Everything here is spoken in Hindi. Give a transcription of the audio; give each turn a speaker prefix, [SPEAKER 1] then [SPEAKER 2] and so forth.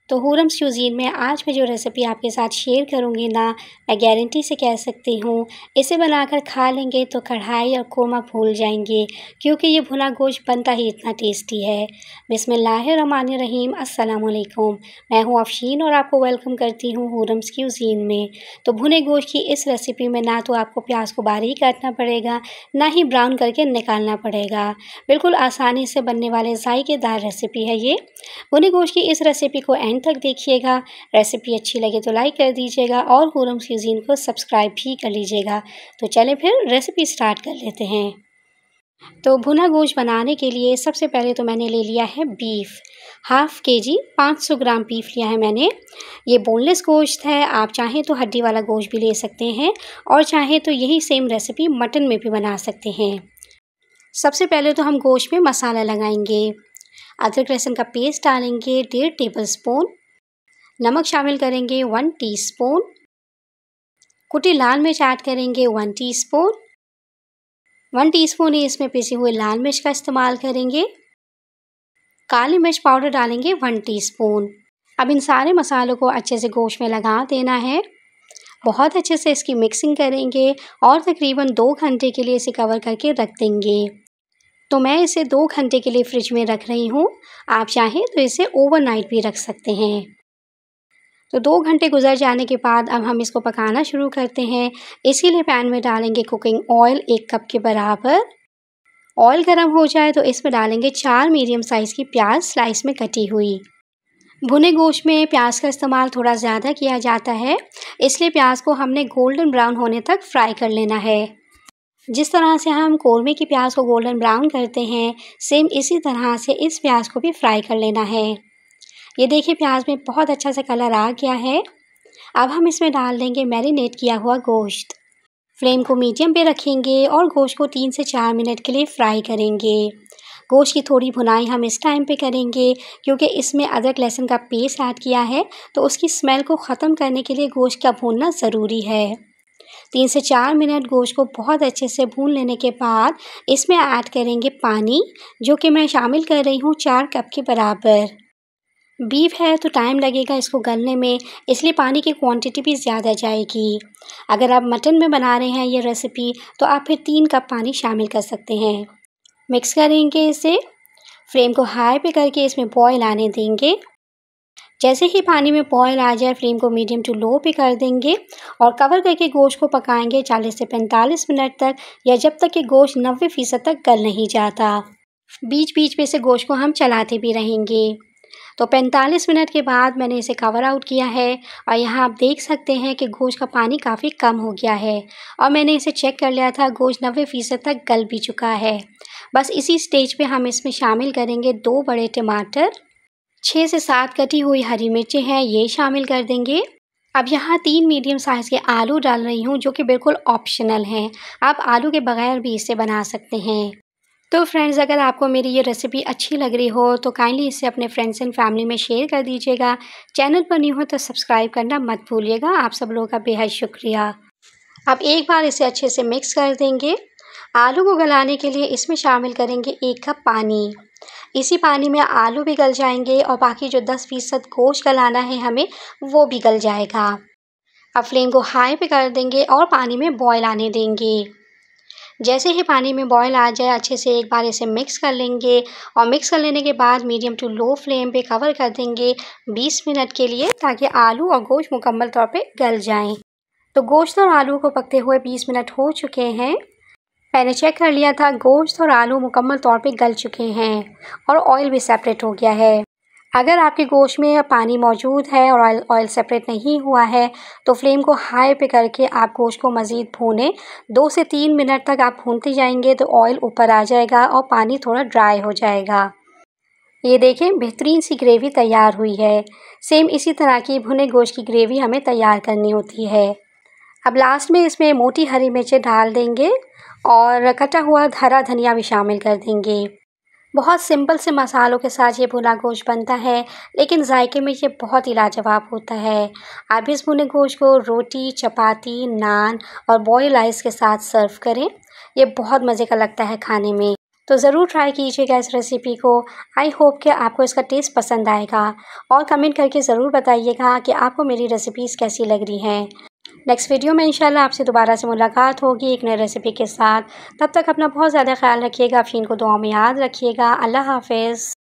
[SPEAKER 1] तो हूरम्स क्यूज़ीन में आज मैं जो रेसिपी आपके साथ शेयर करूंगी ना, मैं गारंटी से कह सकती हूँ इसे बनाकर खा लेंगे तो कढ़ाई और कोरमा भूल जाएंगे, क्योंकि ये भुना गोश्त बनता ही इतना टेस्टी है। बिस्मिल्लाहिर्रहमानिर्रहीम, अस्सलाम वालेकुम। मैं हूँ अफशीन और आपको वेलकम करती हूँ हूरम्स क्यूज़ीन में। तो भुने गोश्त की इस रेसिपी में ना तो आपको प्याज को बारीक काटना पड़ेगा, ना ही ब्राउन करके निकालना पड़ेगा। बिल्कुल आसानी से बनने वाले जायकेदार रेसिपी है ये। भुने गोश्त की इस रेसिपी को एंड तक देखिएगा। रेसिपी अच्छी लगे तो लाइक कर दीजिएगा और हूरम्स क्यूज़ीन को सब्सक्राइब भी कर लीजिएगा। तो चलें फिर रेसिपी स्टार्ट कर लेते हैं। तो भुना गोश्त बनाने के लिए सबसे पहले तो मैंने ले लिया है बीफ, हाफ़ केजी 500 ग्राम बीफ लिया है मैंने। ये बोनलेस गोश्त है, आप चाहें तो हड्डी वाला गोश्त भी ले सकते हैं और चाहें तो यही सेम रेसिपी मटन में भी बना सकते हैं। सबसे पहले तो हम गोश्त में मसाला लगाएंगे। अदरक लहसुन का पेस्ट डालेंगे 1.5 टेबलस्पून, नमक शामिल करेंगे 1 टीस्पून, कुटी लाल मिर्च ऐड करेंगे 1 टीस्पून, 1 टीस्पून ही इसमें पिसी हुई लाल मिर्च का इस्तेमाल करेंगे। काली मिर्च पाउडर डालेंगे 1 टीस्पून। अब इन सारे मसालों को अच्छे से गोश्त में लगा देना है। बहुत अच्छे से इसकी मिक्सिंग करेंगे और तकरीबन 2 घंटे के लिए इसे कवर करके रख देंगे। तो मैं इसे 2 घंटे के लिए फ्रिज में रख रही हूँ, आप चाहें तो इसे ओवरनाइट भी रख सकते हैं। तो 2 घंटे गुजर जाने के बाद अब हम इसको पकाना शुरू करते हैं। इसके लिए पैन में डालेंगे कुकिंग ऑयल 1 कप के बराबर। ऑयल गर्म हो जाए तो इसमें डालेंगे 4 मीडियम साइज़ की प्याज स्लाइस में कटी हुई। भुने गोश्त में प्याज का इस्तेमाल थोड़ा ज़्यादा किया जाता है, इसलिए प्याज को हमने गोल्डन ब्राउन होने तक फ्राई कर लेना है। जिस तरह से हम कौरमे की प्याज को गोल्डन ब्राउन करते हैं, सेम इसी तरह से इस प्याज को भी फ्राई कर लेना है। ये देखिए प्याज में बहुत अच्छा सा कलर आ गया है। अब हम इसमें डाल देंगे मैरिनेट किया हुआ गोश्त। फ्लेम को मीडियम पे रखेंगे और गोश्त को 3 से 4 मिनट के लिए फ्राई करेंगे। गोश्त की थोड़ी भुनाई हम इस टाइम पे करेंगे, क्योंकि इसमें अदरक लहसुन का पेस्ट ऐड किया है, तो उसकी स्मेल को ख़त्म करने के लिए गोश्त का भूनना ज़रूरी है। 3 से 4 मिनट गोश्त को बहुत अच्छे से भून लेने के बाद इसमें ऐड करेंगे पानी, जो कि मैं शामिल कर रही हूँ 4 कप के बराबर। बीफ है तो टाइम लगेगा इसको गलने में, इसलिए पानी की क्वांटिटी भी ज़्यादा जाएगी। अगर आप मटन में बना रहे हैं ये रेसिपी, तो आप फिर 3 कप पानी शामिल कर सकते हैं। मिक्स करेंगे इसे, फ्लेम को हाई पे करके इसमें बॉयल आने देंगे। जैसे ही पानी में बॉयल आ जाए फ्लेम को मीडियम टू लो पे कर देंगे और कवर करके गोश्त को पकाएंगे 40 से 45 मिनट तक, या जब तक कि गोश्त 90% तक गल नहीं जाता। बीच बीच में से गोश्त को हम चलाते भी रहेंगे। तो 45 मिनट के बाद मैंने इसे कवर आउट किया है और यहाँ आप देख सकते हैं कि गोश्त का पानी काफ़ी कम हो गया है और मैंने इसे चेक कर लिया था, गोश्त 90% तक गल भी चुका है। बस इसी स्टेज पे हम इसमें शामिल करेंगे 2 बड़े टमाटर, 6 से 7 कटी हुई हरी मिर्चें हैं, ये शामिल कर देंगे। अब यहाँ 3 मीडियम साइज़ के आलू डाल रही हूँ, जो कि बिल्कुल ऑप्शनल हैं, आप आलू के बगैर भी इसे बना सकते हैं। तो फ्रेंड्स, अगर आपको मेरी ये रेसिपी अच्छी लग रही हो तो काइंडली इसे अपने फ्रेंड्स एंड फैमिली में शेयर कर दीजिएगा। चैनल पर न्यू हो तो सब्सक्राइब करना मत भूलिएगा। आप सब लोगों का बेहद शुक्रिया। अब एक बार इसे अच्छे से मिक्स कर देंगे। आलू को गलाने के लिए इसमें शामिल करेंगे 1 कप पानी। इसी पानी में आलू भी गल जाएंगे और बाकी जो 10% गोश्त गलाना है हमें, वो भी गल जाएगा। अब फ्लेम को हाई पे कर देंगे और पानी में बॉयल आने देंगे। जैसे ही पानी में बॉयल आ जाए अच्छे से एक बार इसे मिक्स कर लेंगे और मिक्स कर लेने के बाद मीडियम टू लो फ्लेम पे कवर कर देंगे 20 मिनट के लिए, ताकि आलू और गोश्त मुकम्मल तौर पे गल जाएं। तो गोश्त और आलू को पकते हुए 20 मिनट हो चुके हैं। मैंने चेक कर लिया था, गोश्त और आलू मुकम्मल तौर पे गल चुके हैं और ऑयल भी सेपरेट हो गया है। अगर आपके गोश्त में पानी मौजूद है और ऑयल सेपरेट नहीं हुआ है, तो फ्लेम को हाई पे करके आप गोश्त को मज़ीद भूनें। 2 से 3 मिनट तक आप भूनते जाएंगे तो ऑयल ऊपर आ जाएगा और पानी थोड़ा ड्राई हो जाएगा। ये देखें, बेहतरीन सी ग्रेवी तैयार हुई है। सेम इसी तरह की भुने गोश्त की ग्रेवी हमें तैयार करनी होती है। अब लास्ट में इसमें मोटी हरी मिर्चें डाल देंगे और कटा हुआ हरा धनिया भी शामिल कर देंगे। बहुत सिंपल से मसालों के साथ ये भुना गोश्त बनता है, लेकिन जायके में ये बहुत ही लाजवाब होता है। आप इस भुने गोश्त को रोटी, चपाती, नान और बॉयल राइस के साथ सर्व करें, ये बहुत मज़े का लगता है खाने में। तो ज़रूर ट्राई कीजिएगा इस रेसिपी को। आई होप कि आपको इसका टेस्ट पसंद आएगा और कमेंट करके ज़रूर बताइएगा कि आपको मेरी रेसिपीज़ कैसी लग रही हैं। नेक्स्ट वीडियो में इंशाल्लाह आपसे दोबारा से मुलाकात होगी एक नई रेसिपी के साथ। तब तक अपना बहुत ज़्यादा ख्याल रखिएगा, अपनी को दुआ में याद रखिएगा। अल्लाह हाफ़िज़।